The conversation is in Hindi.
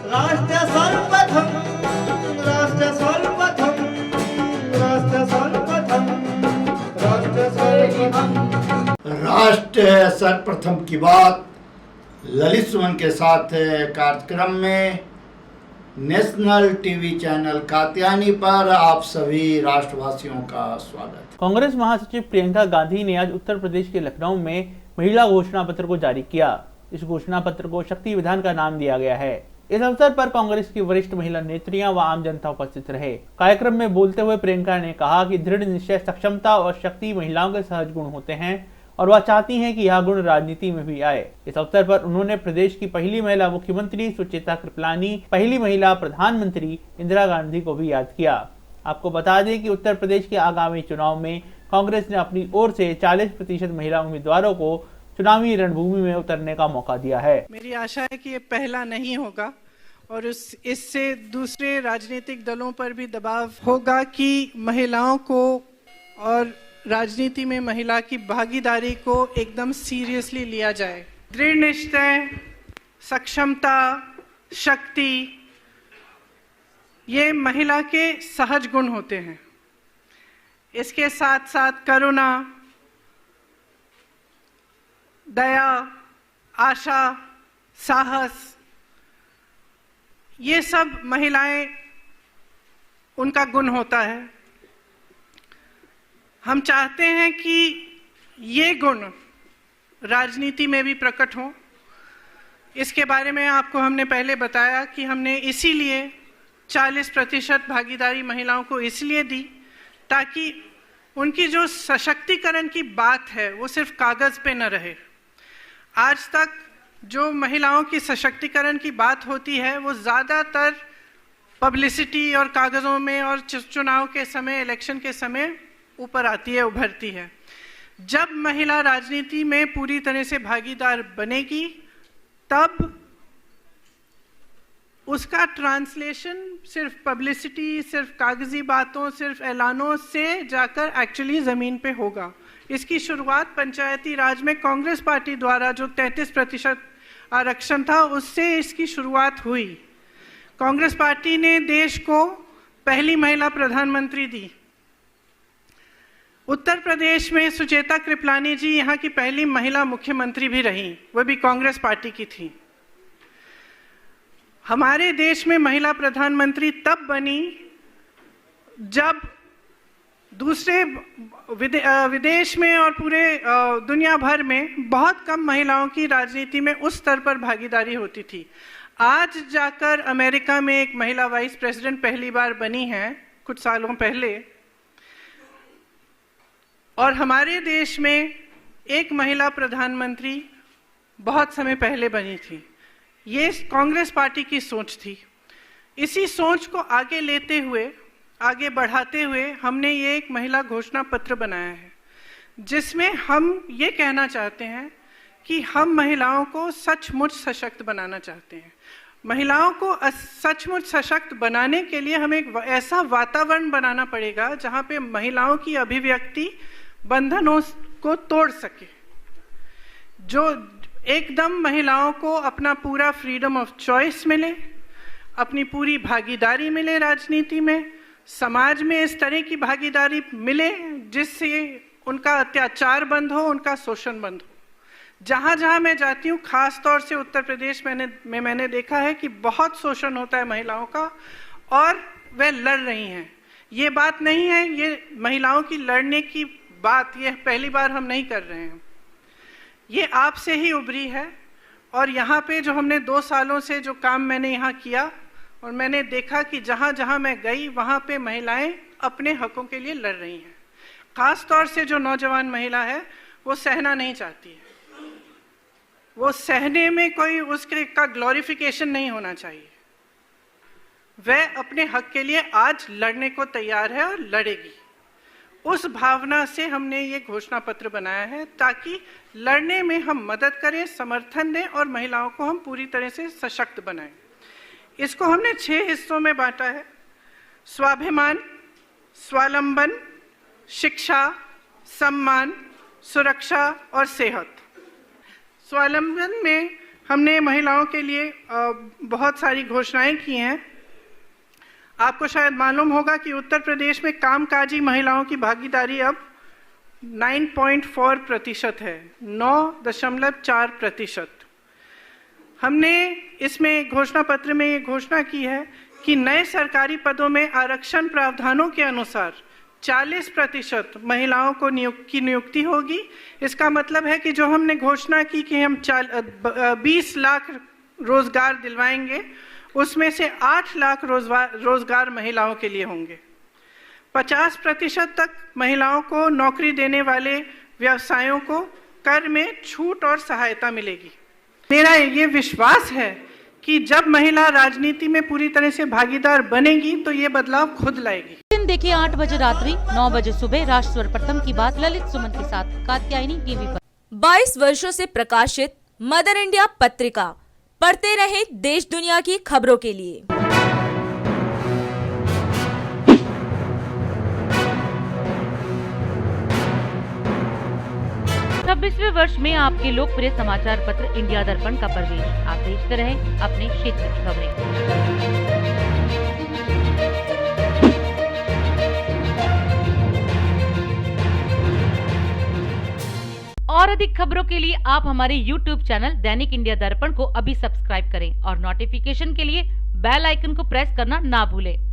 राष्ट्र सर्वप्रथम, राष्ट्र सर्वप्रथम, राष्ट्र सर्वप्रथम, राष्ट्र सर्वप्रथम। राष्ट्र सर्वप्रथम की बात ललित सुमन के साथ कार्यक्रम में नेशनल टीवी चैनल कात्यायनी पर आप सभी राष्ट्रवासियों का स्वागत। कांग्रेस महासचिव प्रियंका गांधी ने आज उत्तर प्रदेश के लखनऊ में महिला घोषणा पत्र को जारी किया। इस घोषणा पत्र को शक्ति विधान का नाम दिया गया है। इस अवसर पर कांग्रेस की वरिष्ठ महिला नेत्रियां व आम जनता उपस्थित रहे। कार्यक्रम में बोलते हुए प्रियंका ने कहा कि दृढ़ निश्चय, सक्षमता और शक्ति महिलाओं के सहज गुण होते हैं और वह चाहती हैं कि यह गुण राजनीति में भी आए। इस अवसर पर उन्होंने प्रदेश की पहली महिला मुख्यमंत्री सुचेता कृपलानी, पहली महिला प्रधानमंत्री इंदिरा गांधी को भी याद किया। आपको बता दें कि उत्तर प्रदेश के आगामी चुनाव में कांग्रेस ने अपनी ओर से 40% महिला उम्मीदवारों को चुनावी रणभूमि में उतरने का मौका दिया है। मेरी आशा है कि ये पहला नहीं होगा और इससे दूसरे राजनीतिक दलों पर भी दबाव होगा कि महिलाओं को और राजनीति में महिला की भागीदारी को एकदम सीरियसली लिया जाए। दृढ़ निश्चय, सक्षमता, शक्ति, ये महिला के सहज गुण होते हैं। इसके साथ साथ करुणा, दया, आशा, साहस, ये सब महिलाएं उनका गुण होता है। हम चाहते हैं कि ये गुण राजनीति में भी प्रकट हों। इसके बारे में आपको हमने पहले बताया कि हमने इसीलिए 40% भागीदारी महिलाओं को इसलिए दी ताकि उनकी जो सशक्तिकरण की बात है वो सिर्फ कागज पे न रहे। आज तक जो महिलाओं की सशक्तिकरण की बात होती है वो ज़्यादातर पब्लिसिटी और कागज़ों में और चुनाव के समय, इलेक्शन के समय ऊपर आती है, उभरती है। जब महिला राजनीति में पूरी तरह से भागीदार बनेगी तब उसका ट्रांसलेशन सिर्फ पब्लिसिटी, सिर्फ कागजी बातों, सिर्फ ऐलानों से जाकर एक्चुअली ज़मीन पे होगा। इसकी शुरुआत पंचायती राज में कांग्रेस पार्टी द्वारा जो 33% आरक्षण था उससे इसकी शुरुआत हुई। कांग्रेस पार्टी ने देश को पहली महिला प्रधानमंत्री दी। उत्तर प्रदेश में सुचेता कृपलानी जी यहाँ की पहली महिला मुख्यमंत्री भी रही, वो भी कांग्रेस पार्टी की थी। हमारे देश में महिला प्रधानमंत्री तब बनी जब दूसरे विदेश में और पूरे दुनिया भर में बहुत कम महिलाओं की राजनीति में उस स्तर पर भागीदारी होती थी। आज जाकर अमेरिका में एक महिला वाइस प्रेसिडेंट पहली बार बनी है कुछ सालों पहले, और हमारे देश में एक महिला प्रधानमंत्री बहुत समय पहले बनी थी। ये कांग्रेस पार्टी की सोच थी। इसी सोच को आगे लेते हुए, आगे बढ़ाते हुए हमने ये एक महिला घोषणा पत्र बनाया है जिसमें हम ये कहना चाहते हैं कि हम महिलाओं को सचमुच सशक्त बनाना चाहते हैं। महिलाओं को सचमुच सशक्त बनाने के लिए हमें एक ऐसा वातावरण बनाना पड़ेगा जहाँ पे महिलाओं की अभिव्यक्ति बंधनों को तोड़ सके, जो एकदम महिलाओं को अपना पूरा फ्रीडम ऑफ चॉइस मिले, अपनी पूरी भागीदारी मिले राजनीति में, समाज में इस तरह की भागीदारी मिले जिससे उनका अत्याचार बंद हो, उनका शोषण बंद हो। जहाँ जहाँ मैं जाती हूँ, खास तौर से उत्तर प्रदेश में मैंने देखा है कि बहुत शोषण होता है महिलाओं का और वे लड़ रही हैं। ये बात नहीं है, ये महिलाओं की लड़ने की बात ये पहली बार हम नहीं कर रहे हैं, ये आपसे ही उभरी है। और यहाँ पे जो हमने 2 सालों से जो काम मैंने यहाँ किया और मैंने देखा कि जहाँ जहाँ मैं गई वहाँ पे महिलाएं अपने हकों के लिए लड़ रही हैं। खास तौर से जो नौजवान महिला है वो सहना नहीं चाहती है, वो सहने में कोई उसका ग्लोरिफिकेशन नहीं होना चाहिए। वह अपने हक के लिए आज लड़ने को तैयार है और लड़ेगी। उस भावना से हमने ये घोषणा पत्र बनाया है ताकि लड़ने में हम मदद करें, समर्थन दें और महिलाओं को हम पूरी तरह से सशक्त बनाएं। इसको हमने 6 हिस्सों में बांटा है: स्वाभिमान, स्वावलंबन, शिक्षा, सम्मान, सुरक्षा और सेहत। स्वावलंबन में हमने महिलाओं के लिए बहुत सारी घोषणाएं की हैं। आपको शायद मालूम होगा कि उत्तर प्रदेश में कामकाजी महिलाओं की भागीदारी अब 9.4% है, 9.4%। हमने इसमें घोषणा पत्र में ये घोषणा की है कि नए सरकारी पदों में आरक्षण प्रावधानों के अनुसार 40% महिलाओं को नियुक्ति होगी। इसका मतलब है कि जो हमने घोषणा की कि हम 20 लाख रोजगार दिलवाएंगे, उसमें से 8 लाख रोजगार महिलाओं के लिए होंगे। 50% तक महिलाओं को नौकरी देने वाले व्यवसायों को कर में छूट और सहायता मिलेगी। मेरा ये विश्वास है कि जब महिला राजनीति में पूरी तरह से भागीदार बनेगी तो ये बदलाव खुद लाएगी। दिन देखिए 8 बजे रात्रि 9 बजे सुबह राष्ट्र सर्वप्रथम की बात ललित सुमन के साथ कात्यायनी टीवी पर। 22 वर्षों से प्रकाशित मदर इंडिया पत्रिका, पढ़ते रहे देश दुनिया की खबरों के लिए। 26वें वर्ष में आपके लोकप्रिय समाचार पत्र इंडिया दर्पण का प्रवेश। आप देखते रहे अपने क्षेत्र की खबरें। और अधिक खबरों के लिए आप हमारे YouTube चैनल दैनिक इंडिया दर्पण को अभी सब्सक्राइब करें और नोटिफिकेशन के लिए बेल आइकन को प्रेस करना ना भूलें।